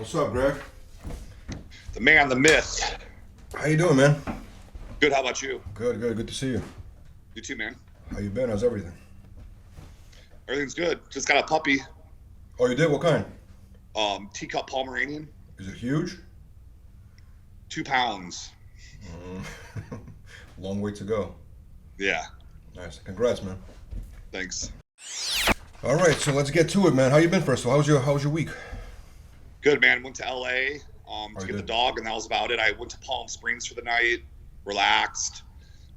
What's up, Greg? The man, the myth. How you doing, man? Good, how about you? Good to see you. You too, man. How you been? How's everything? Everything's good. Just got a puppy. Oh, you did? What kind? Teacup Pomeranian. Is it huge? 2 pounds. Long way to go. Yeah. Nice. Congrats, man. Thanks. All right, so let's get to it, man. How you been, first of all? How was your week? Good, man. Went to LA to get the did? dog, and that was about it. I went to Palm Springs for the night, relaxed,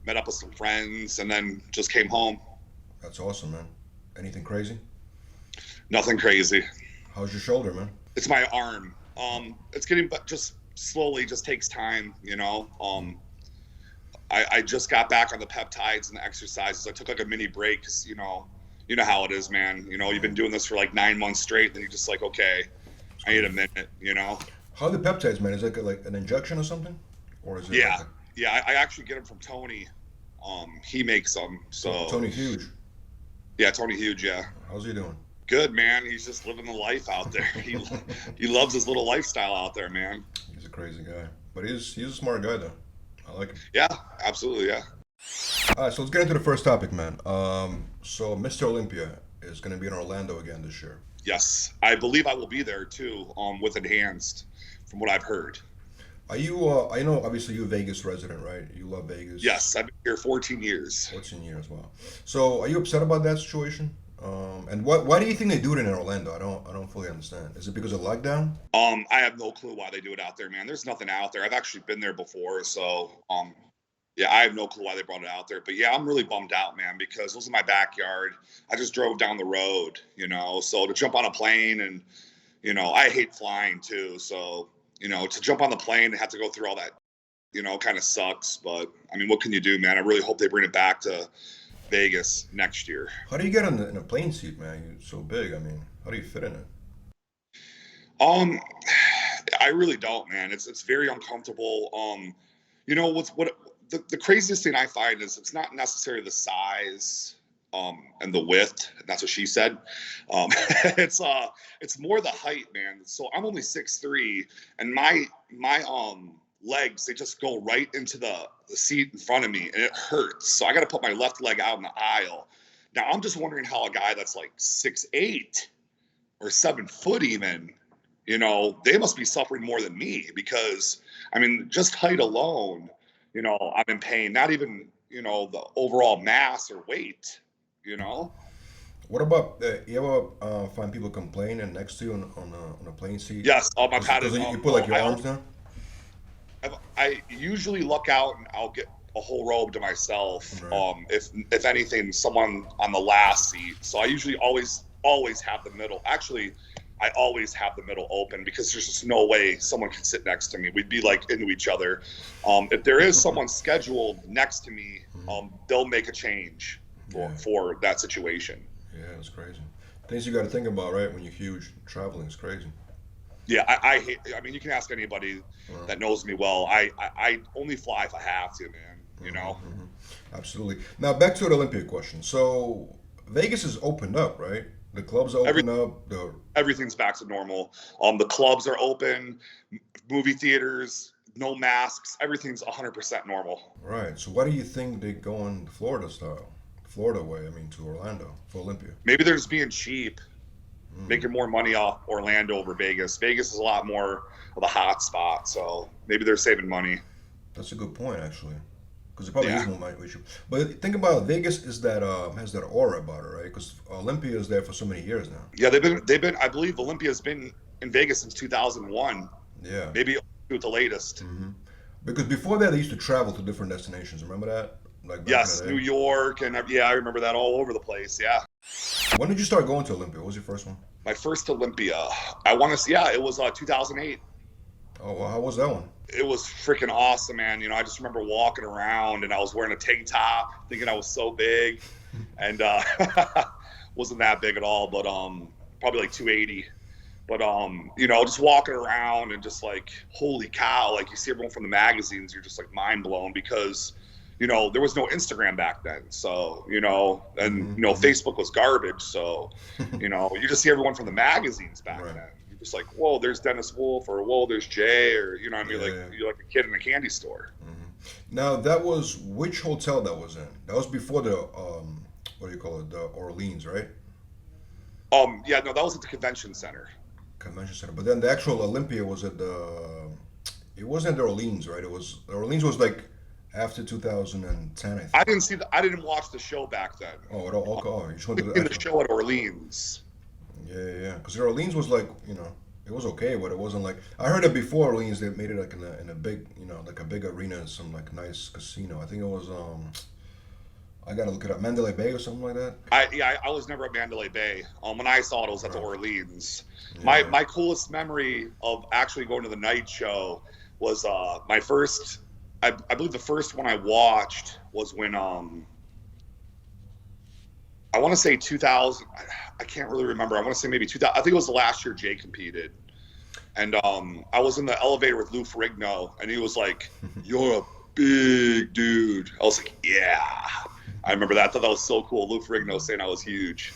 met up with some friends, and then just came home. That's awesome, man. Anything crazy? Nothing crazy. How's your shoulder, man? It's my arm. It's getting, but just slowly, just takes time, you know. I just got back on the peptides and the exercises. I took like a mini break because, you know how it is, man. You know, you've been doing this for like 9 months straight, then you're just like, okay, I need a minute, you know. How are the peptides, man? Is it like an injection or something? Or is it Yeah. like Yeah, I actually get them from Tony. He makes them. So Tony Huge? Yeah, Tony Huge, yeah. How's he doing? Good, man. He's just living the life out there. He loves his little lifestyle out there, man. He's a crazy guy. But he's a smart guy, though. I like him. Yeah, absolutely, yeah. All right, so let's get into the first topic, man. So Mr. Olympia is going to be in Orlando again this year. Yes, I believe I will be there too, with Enhanced, from what I've heard. Are you, I know obviously you're a Vegas resident, right? You love Vegas. Yes, I've been here 14 years. 14 years, wow. So are you upset about that situation? And why do you think they do it in Orlando? I don't fully understand. Is it because of lockdown? I have no clue why they do it out there, man. There's nothing out there. I've actually been there before, so yeah, I have no clue why they brought it out there. But yeah, I'm really bummed out, man, because this is my backyard. I just drove down the road, you know, so to jump on a plane and, you know, I hate flying too. So, you know, to jump on the plane and have to go through all that, you know, kind of sucks. But I mean, what can you do, man? I really hope they bring it back to Vegas next year. How do you get in a plane seat, man? You're so big. I mean, how do you fit in it? I really don't, man. It's very uncomfortable. You know, the craziest thing I find is it's not necessarily the size and the width. That's what she said. It's more the height, man. So I'm only 6'3", and my legs, they just go right into the seat in front of me, and it hurts. So I got to put my left leg out in the aisle. Now I'm just wondering how a guy that's like 6'8" or 7 foot even, you know, they must be suffering more than me, because I mean, just height alone, you know, I'm in pain. Not even, you know, the overall mass or weight, you know. What about you ever find people complaining next to you on a plane seat? Yes, my pad is. You put like your arms down. I usually luck out and I'll get a whole robe to myself. Right. If anything, someone on the last seat. So I usually always have the middle. Actually, I always have the middle open, because there's just no way someone can sit next to me. We'd be like into each other. If there is someone scheduled next to me, they'll make a change for that situation. Yeah, it's crazy. Things you got to think about, right? When you're huge, traveling is crazy. Yeah, I hate. I mean, you can ask anybody that knows me well. I only fly if I have to, man. You know. Absolutely. Now back to the Olympia question. So Vegas is opened up, right? The clubs are opened up. Everything's back to normal. The clubs are open, movie theaters, no masks. Everything's 100% normal. Right. So why do you think they go on Florida style, Florida way? I mean, to Orlando for Olympia. Maybe they're just being cheap, making more money off Orlando over Vegas. Vegas is a lot more of a hot spot, so maybe they're saving money. That's a good point, actually, because it probably is more money. But think about it, Vegas is that has that aura about it, right? Because Olympia is there for so many years now. Yeah, they've been. I believe Olympia's been in Vegas since 2001. Yeah. Maybe with the latest. Because before that, they used to travel to different destinations. Remember that? Like yes, New York, and yeah, I remember that all over the place. Yeah. When did you start going to Olympia? What was your first one? My first Olympia, I want to say, yeah, it was 2008. Oh, well, how was that one? It was freaking awesome, man. You know, I just remember walking around and I was wearing a tank top, thinking I was so big, and wasn't that big at all, but probably like 280. But you know, just walking around and just like, holy cow! Like you see everyone from the magazines, you're just like mind blown, because you know, there was no Instagram back then. So, you know, and, you know, Facebook was garbage. So, you know, you just see everyone from the magazines back then. just like, whoa, there's Dennis Wolf, or whoa, there's Jay, or you know what I mean? Yeah, Like yeah. you're like a kid in a candy store. Now that was which hotel that was in? That was before the what do you call it? The Orleans, right? Yeah, no, that was at the convention center. Convention Center. But then the actual Olympia was at the. It wasn't the Orleans, right? It was the Orleans was like after 2010, I think. I didn't watch the show back then. Oh, oh, you just went We to the seen the actual. show at Orleans. Yeah, yeah, yeah. Because the Orleans was like, it was okay, but it wasn't like I heard it before Orleans. They made it like in a big, like a big arena in some like nice casino. I think it was I gotta look it up, Mandalay Bay or something like that. I was never at Mandalay Bay. When I saw it was at the Right. Orleans. Yeah. My coolest memory of actually going to the night show was my first. I believe the first one I watched was when I want to say 2000. I can't really remember. I want to say maybe 2000. I think it was the last year Jay competed, and I was in the elevator with Lou Ferrigno, and he was like, "You're a big dude." I was like, "Yeah." I remember that. I thought that was so cool. Lou Ferrigno saying I was huge.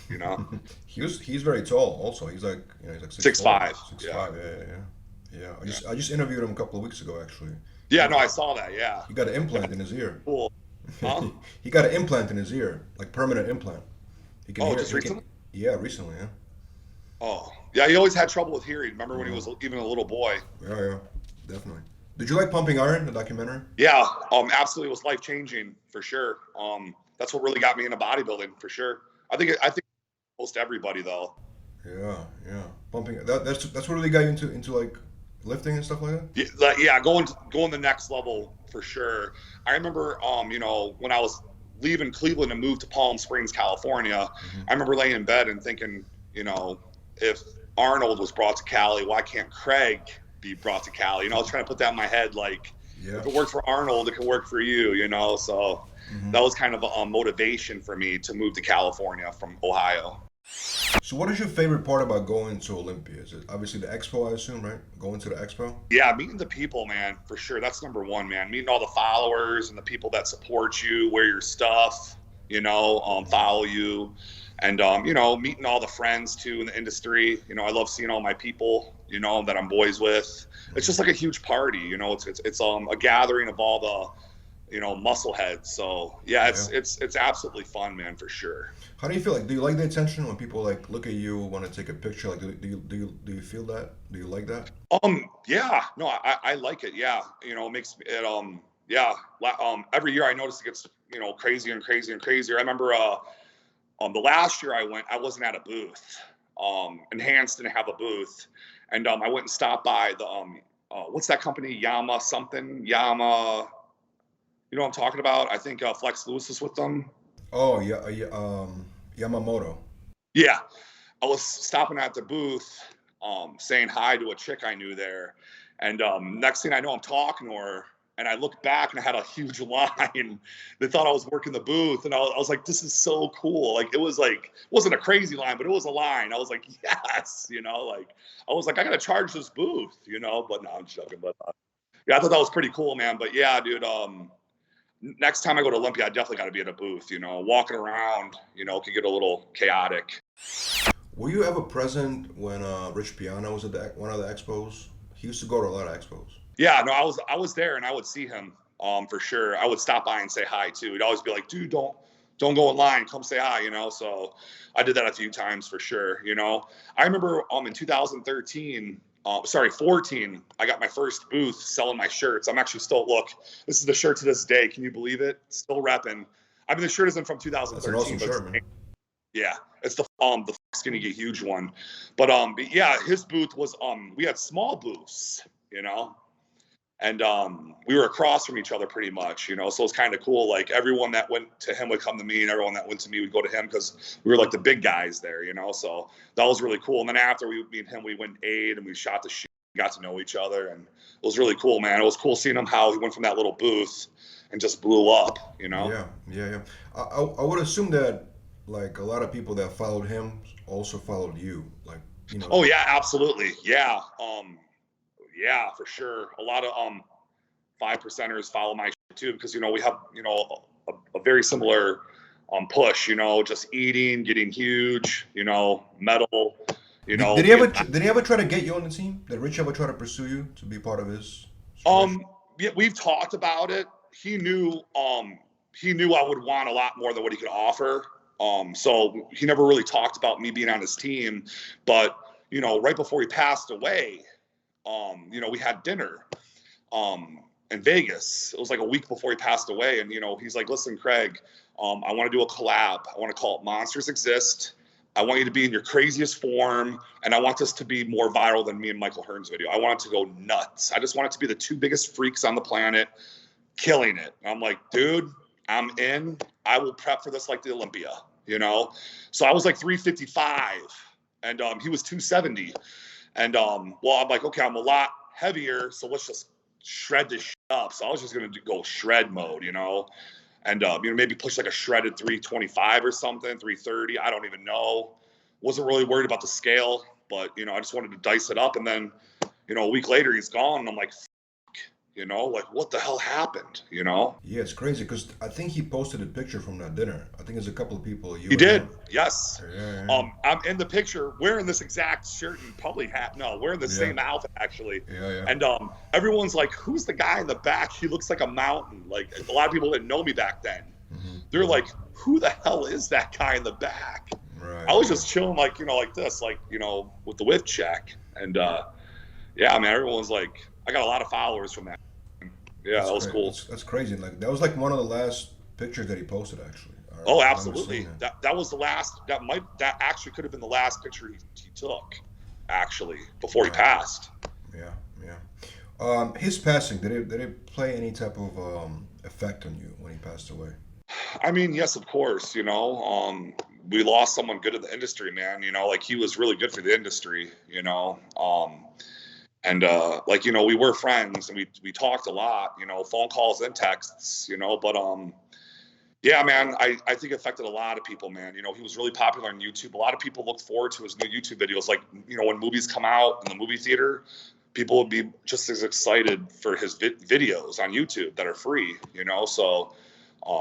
He's very tall. Also, he's like he's like 6'5". 6'5". Yeah. Yeah. I just interviewed him a couple of weeks ago actually. Yeah, no, I saw that. Yeah. He got an implant in his ear. Cool. Huh? He got an implant in his ear, like permanent implant. He can Oh, hear. just He recently? can, yeah, recently. Yeah. Oh, yeah. He always had trouble with hearing. Remember when he was even a little boy? Yeah, yeah, definitely. Did you like Pumping Iron, the documentary? Yeah. Absolutely, it was life changing for sure. That's what really got me into bodybuilding for sure. I think most everybody though. Yeah, yeah. Pumping. That's what really got you into like lifting and stuff like that. Yeah, going the next level for sure. I remember, when I was leaving Cleveland and moved to Palm Springs, California, I remember laying in bed and thinking, if Arnold was brought to Cali, why can't Craig be brought to Cali? I was trying to put that in my head, like, Yeah. if it worked for Arnold, it could work for you, So that was kind of a motivation for me to move to California from Ohio. So, what is your favorite part about going to Olympia? Is it obviously the expo? I assume, right? Going to the expo. Yeah, meeting the people, man, for sure. That's number one, man. Meeting all the followers and the people that support you, wear your stuff, follow you, and meeting all the friends too in the industry. I love seeing all my people, that I'm boys with. It's just like a huge party, It's a gathering of all the, muscle heads. So yeah, it's absolutely fun, man, for sure. How do you feel? Like, do you like the attention when people like look at you, want to take a picture? Like, do you feel that? Do you like that? Yeah, no, I like it. Yeah, it makes it yeah. Every year I notice it gets crazier and crazier and crazier. I remember the last year I went, I wasn't at a booth. Enhanced didn't have a booth, and I went and stopped by the what's that company? Yama something Yama. You know what I'm talking about? I think Flex Lewis is with them. Oh yeah, Yamamoto. Yeah, I was stopping at the booth, saying hi to a chick I knew there, and next thing I know, I'm talking to her, and I look back and I had a huge line. They thought I was working the booth, and I was like, "This is so cool!" Like it wasn't a crazy line, but it was a line. I was like, "Yes," like I was like, "I gotta charge this booth," But no, I'm joking. But yeah, I thought that was pretty cool, man. But yeah, dude. Next time I go to Olympia, I definitely got to be at a booth. Walking around, could get a little chaotic. Were you ever present when Rich Piana was at one of the expos? He used to go to a lot of expos. Yeah, no, I was there and I would see him for sure. I would stop by and say hi too. He'd always be like, "Dude, don't go in line. Come say hi." So I did that a few times for sure. I remember in 2013. 14, I got my first booth selling my shirts. I'm actually still, this is the shirt to this day. Can you believe it? Still repping. I mean, the shirt isn't from 2013. That's an awesome shirt, man. Yeah, it's the Skinny Get Huge one. But yeah, his booth was, we had small booths, and we were across from each other pretty much, so it's kind of cool. Like everyone that went to him would come to me, and everyone that went to me would go to him because we were like the big guys there, so that was really cool. And then after me and him, we went and ate and we shot the shit, got to know each other, and it was really cool, man. It was cool seeing him how he went from that little booth and just blew up, Yeah. I would assume that like a lot of people that followed him also followed you, like Oh yeah, absolutely, yeah. Yeah, for sure. A lot of 5%ers follow my shit too because we have a very similar push. Just eating, getting huge. Metal. You Did, know, did he ever because did he ever try to get you on the team? Did Rich ever try to pursue you to be part of his situation? yeah, we've talked about it. He knew I would want a lot more than what he could offer. So he never really talked about me being on his team. But, right before he passed away, we had dinner in Vegas. It was like a week before he passed away. And, he's like, listen, Craig, I want to do a collab. I want to call it Monsters Exist. I want you to be in your craziest form. And I want this to be more viral than me and Michael Hearn's video. I want it to go nuts. I just want it to be the two biggest freaks on the planet killing it. And I'm like, dude, I'm in. I will prep for this like the Olympia. So I was like 355 and he was 270. And I'm like, okay, I'm a lot heavier. So let's just shred this shit up. So I was just going to go shred mode, and, maybe push like a shredded 325 or something, 330. I don't even know. Wasn't really worried about the scale, but, I just wanted to dice it up. And then, a week later he's gone. And I'm like, like what the hell happened, Yeah, it's crazy because I think he posted a picture from that dinner. I think there's a couple of people. He did, yes. Yeah. I'm in the picture wearing this exact shirt and probably hat. No, wearing the same outfit actually. Yeah. And everyone's like, "Who's the guy in the back? He looks like a mountain." Like a lot of people didn't know me back then. Mm-hmm. They're like, "Who the hell is that guy in the back?" Right. I was just chilling, like like this, like with the whip check, and yeah, man, everyone's like, I got a lot of followers from that. Yeah, that was cool. That's crazy. Like that was like one of the last pictures that he posted, actually. Oh, absolutely. That was the last. That actually could have been the last picture he took, actually, before he passed. Yeah. His passing, did it play any type of effect on you when he passed away? I mean, yes, of course. We lost someone good in the industry, man. Like he was really good for the industry. And we were friends and we talked a lot, phone calls and texts, but yeah, man, I think it affected a lot of people, man. He was really popular on YouTube. A lot of people looked forward to his new YouTube videos. Like, when movies come out in the movie theater, people would be just as excited for his videos on YouTube that are free, so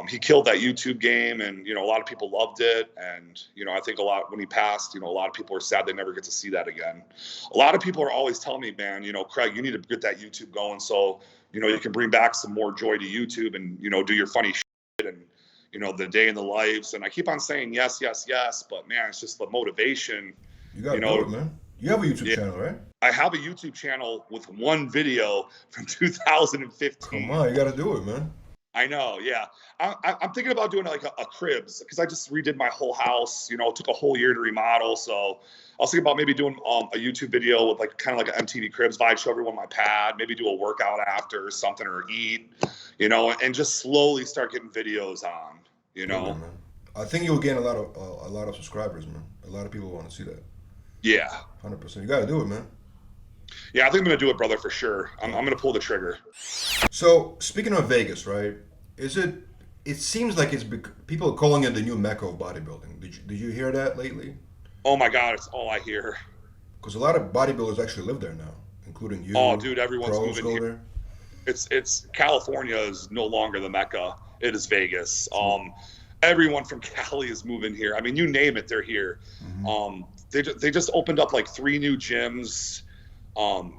he killed that YouTube game, and a lot of people loved it. And I think when he passed, a lot of people are sad they never get to see that again. A lot of people are always telling me, man, Craig, you need to get that YouTube going so you can bring back some more joy to YouTube and do your funny shit and the day in the lives. And I keep on saying yes, but man, it's just the motivation. You got to do it, man. You have a YouTube channel, right? I have a YouTube channel with one video from 2015. Come on, you got to do it, man. I know, yeah. I'm thinking about doing like a cribs because I just redid my whole house. It took a whole year to remodel. So I was thinking about maybe doing a YouTube video with like kind of like an MTV Cribs vibe, show everyone my pad, maybe do a workout after or something or eat, and just slowly start getting videos on, Yeah, man. I think you'll gain a lot of subscribers, man. A lot of people want to see that. Yeah. 100%. You got to do it, man. Yeah, I think I'm going to do it, brother, for sure. I'm going to pull the trigger. So, speaking of Vegas, right? It seems like people are calling it the new Mecca of bodybuilding. Did you hear that lately? Oh my God, it's all I hear. Because a lot of bodybuilders actually live there now, including you. Oh, dude, everyone's moving here. There. It's California is no longer the Mecca. It is Vegas. Everyone from Cali is moving here. I mean, you name it, they're here. Mm-hmm. They just opened up like 3 new gyms. Hide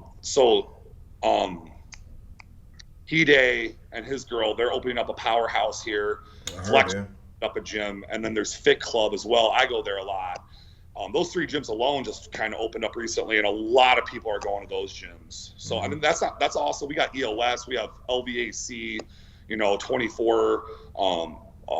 and his girl, they're opening up a powerhouse here. Flex up a gym, and then there's Fit Club as well. I go there a lot. Those 3 gyms alone just kind of opened up recently, and a lot of people are going to those gyms. So I mean, that's also, we got EOS, we have LVAC, 24,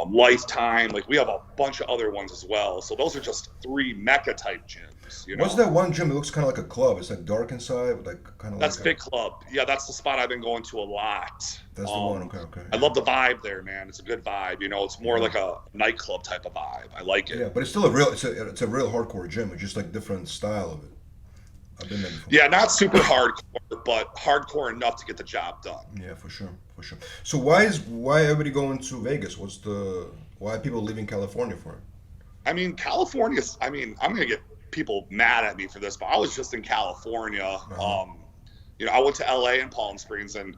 Lifetime. Like we have a bunch of other ones as well. So those are just 3 Mecca type gyms. What's that one gym that looks kind of like a club? It's like dark inside, like kind of. That's Fit Club. Yeah, that's the spot I've been going to a lot. That's the one. Okay. I love the vibe there, man. It's a good vibe. It's more like a nightclub type of vibe. I like it. Yeah, but it's still it's a real hardcore gym. It's just like different style of it. I've been there before. Yeah, not super hardcore, but hardcore enough to get the job done. Yeah, for sure. So why everybody going to Vegas? Why are people leaving California for it? I mean, I'm gonna get people mad at me for this, but I was just in California. I went to LA and Palm Springs, and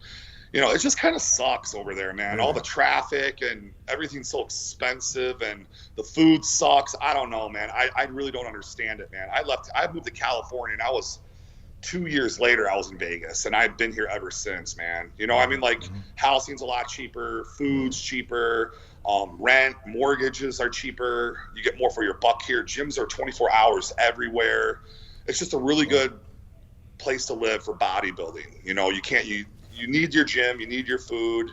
it just kind of sucks over there, man. All Really? the traffic and everything's so expensive and the food sucks. I don't know, man. I really don't understand it, man. I moved to California and I was 2 years later, I was in Vegas and I've been here ever since, man. I mean, like Mm-hmm. housing's a lot cheaper, food's cheaper, rent, mortgages are cheaper. You get more for your buck here. Gyms are 24 hours everywhere. It's just a really Wow. good place to live for bodybuilding. You need your gym, you need your food,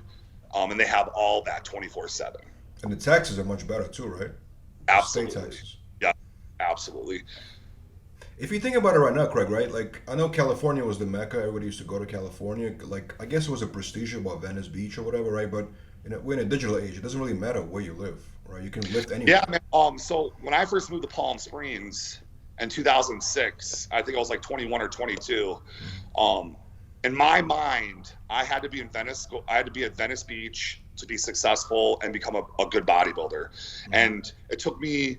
and they have all that 24/7. And the taxes are much better too, right? The state Absolutely. taxes. Yeah, absolutely. If you think about it right now, Craig, right? Like I know California was the Mecca. Everybody used to go to California. Like I guess it was a prestige about Venice Beach or whatever, right? But we're in a digital age. It doesn't really matter where you live, right? You can lift Yeah, anywhere. man. So when I first moved to Palm Springs in 2006, I think I was like 21 or 22. Um, in my mind, I had to be in Venice. I had to be at Venice Beach to be successful and become a good bodybuilder. Mm-hmm. And it took me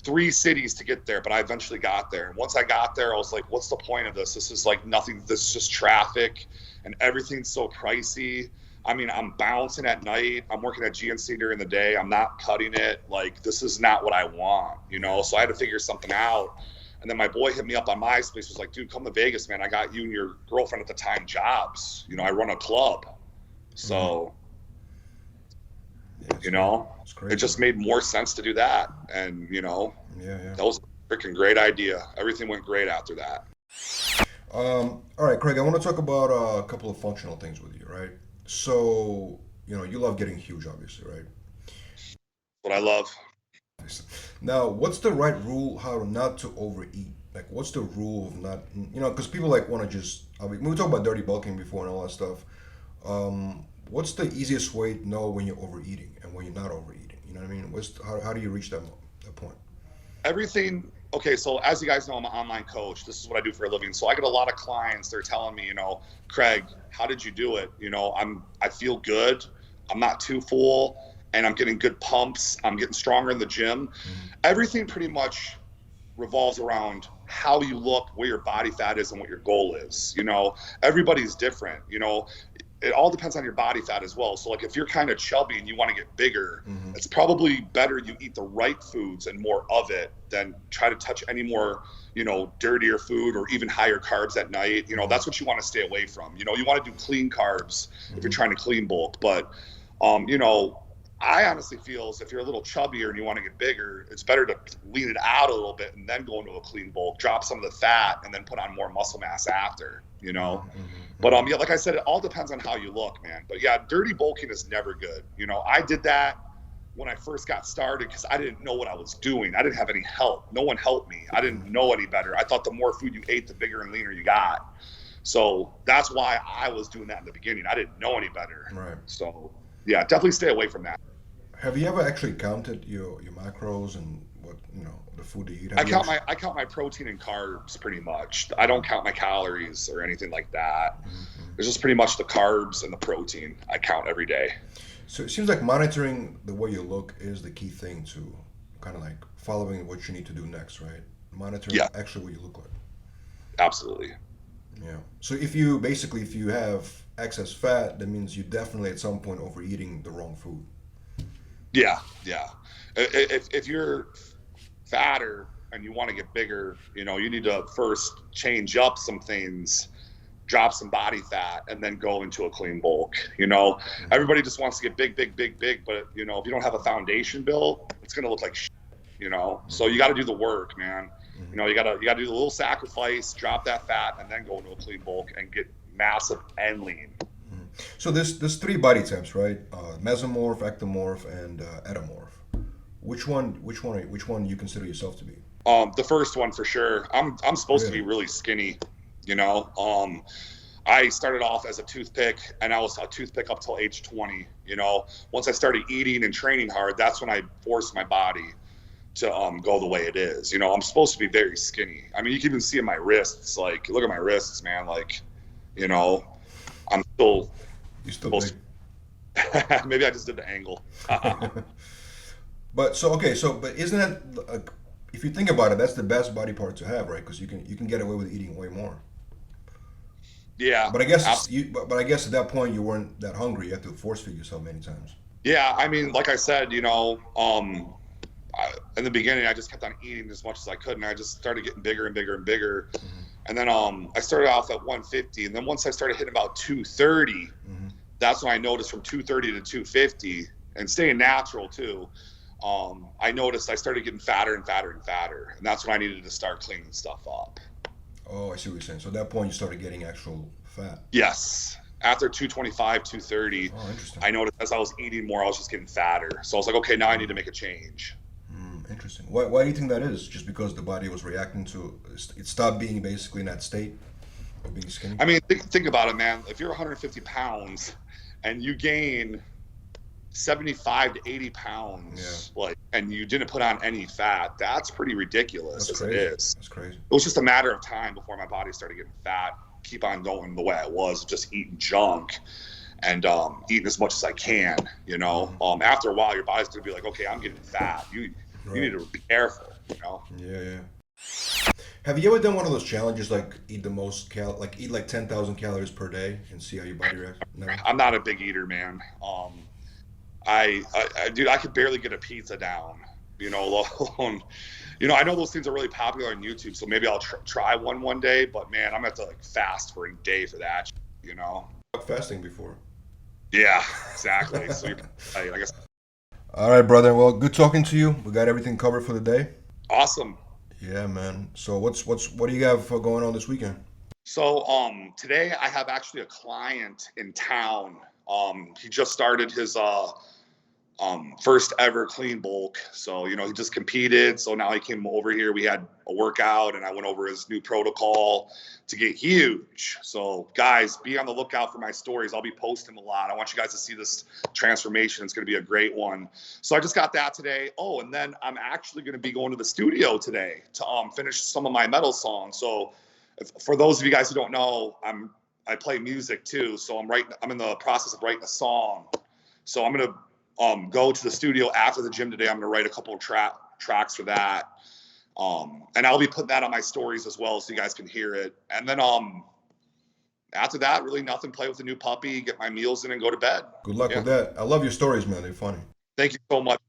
3 cities to get there, but I eventually got there. And once I got there, I was like, what's the point of this? This is like nothing. This is just traffic and everything's so pricey. I mean, I'm bouncing at night. I'm working at GNC during the day. I'm not cutting it. Like, this is not what I want. So I had to figure something out. And then my boy hit me up on MySpace, was like, dude, come to Vegas, man. I got you and your girlfriend at the time jobs. I run a club. Mm-hmm. So, Yeah, it's you crazy. know, It's it crazy. just made more sense to do that. And, Yeah, yeah. that was a freaking great idea. Everything went great after that. All right, Craig. I want to talk about a couple of functional things with you, right? So, you love getting huge, obviously, right? What I love. Now, what's the right rule how not to overeat? Like, what's the rule of not, because people like want to just, we talked about dirty bulking before and all that stuff. What's the easiest way to know when you're overeating and when you're not overeating? You know what I mean? How do you reach that point? Everything. Okay, so as you guys know, I'm an online coach. This is what I do for a living. So I get a lot of clients. They're telling me, Craig, how did you do it? I feel good. I'm not too full, and I'm getting good pumps. I'm getting stronger in the gym. Mm-hmm. Everything pretty much revolves around how you look, where your body fat is, and what your goal is. Everybody's different. It all depends on your body fat as well. So like if you're kind of chubby and you want to get bigger, Mm-hmm. it's probably better you eat the right foods and more of it than try to touch any more, dirtier food or even higher carbs at night. That's what you want to stay away from. You want to do clean carbs if you're Mm-hmm. trying to clean bulk. But, you know, I honestly feel if you're a little chubbier and you want to get bigger, it's better to lean it out a little bit and then go into a clean bulk, drop some of the fat, and then put on more muscle mass after. But Mm-hmm. yeah, like I said, it all depends on how you look, man. But yeah, dirty bulking is never good. I did that when I first got started because I didn't know what I was doing. I didn't have any help. No one helped me. I didn't know any better. I thought the more food you ate, the bigger and leaner you got. So that's why I was doing that in the beginning. I didn't know any better. Right. So yeah, definitely stay away from that. Have you ever actually counted your macros and what the food that you eat? I Have you count actually? my protein and carbs pretty much. I don't count my calories or anything like that. Mhm. It's just pretty much the carbs and the protein I count every day. So it seems like monitoring the way you look is the key thing to kind of like following what you need to do next, right? Monitoring Yeah, actually what you look like. absolutely. Yeah. So if you have excess fat, that means you definitely at some point overeating the wrong food. Yeah, yeah. If you're fatter and you want to get bigger, you need to first change up some things, drop some body fat, and then go into a clean bulk. Mhm. Everybody just wants to get big, big, big, big, but if you don't have a foundation built, it's gonna look like shit. So Mhm. you got to do the work, man. Mhm. You gotta do the little sacrifice, drop that fat, and then go into a clean bulk and get massive and lean. Mhm. So there's three body types, right? Mesomorph, ectomorph, and ectomorph. Which one you consider yourself to be? The first one for sure. I'm supposed to be Really? really skinny, you know. I started off as a toothpick, and I was a toothpick up till age 20. Once I started eating and training hard, that's when I forced my body to go the way it is. I'm supposed to be very skinny. I mean, you can even see in my wrists. Like, look at my wrists, man. Like, you know, I'm still You're still supposed big. to. Maybe I just did the angle. But so okay, but isn't that if you think about it, that's the best body part to have, right? Because you can get away with eating way more. Yeah, But I guess absolutely. but I guess at that point you weren't that hungry. You had to force feed yourself many times. Yeah, I mean, like I said, in the beginning, I just kept on eating as much as I could, and I just started getting bigger and bigger and bigger. Hmm. And then I started off at 150, and then once I started hitting about 230, Hmm. that's when I noticed from 230 to 250, and staying natural too. I noticed I started getting fatter and fatter and fatter, and that's when I needed to start cleaning stuff up. Oh, I see what you're saying. So at that point you started getting actual fat. Yes. After 225, 230, Oh, interesting. I noticed as I was eating more, I was just getting fatter. So I was like, okay, now I need to make a change. Interesting. Why do you think that is? Just because the body was reacting to it stopped being basically in that state of being skinny? I mean, think about it, man. If you're 150 pounds and you gain 75 to 80 Yeah, pounds, like, and you didn't put on any fat, that's pretty ridiculous that's as it crazy. is. That's crazy. It was just a matter of time before my body started getting fat, keep on going the way I was, just eating junk and eating as much as I can. After a while, your body's gonna be like, okay, I'm getting fat. You Right. need to be careful. Yeah, yeah. Have you ever done one of those challenges like eat the most eat like 10,000 calories per day and see how your body reacts? Never. I'm not a big eater, man. Dude, I could barely get a pizza down. Alone. I know those things are really popular on YouTube, so maybe I'll try one day. But man, I'm gonna have to like fast for a day for that. You know? Fasting before. Yeah, exactly. So I guess All right, brother. Well, good talking to you. We got everything covered for the day. awesome. Yeah, man. So what do you have going on this weekend? So today I have actually a client in town. He just started his first ever clean bulk. So, he just competed. So now he came over here. We had a workout and I went over his new protocol to get huge. So, guys, be on the lookout for my stories. I'll be posting a lot. I want you guys to see this transformation. It's going to be a great one. So, I just got that today. Oh, and then I'm actually going to be going to the studio today to finish some of my metal songs. So, for those of you guys who don't know, I play music too. So, I'm in the process of writing a song. So, I'm going to go to the studio after the gym today. I'm going to write a couple of tracks for that. And I'll be putting that on my stories as well so you guys can hear it. And then after that, really nothing. Play with the new puppy, get my meals in, and go to bed. Good luck Yeah. with that. I love your stories, man. They're funny. Thank you so much.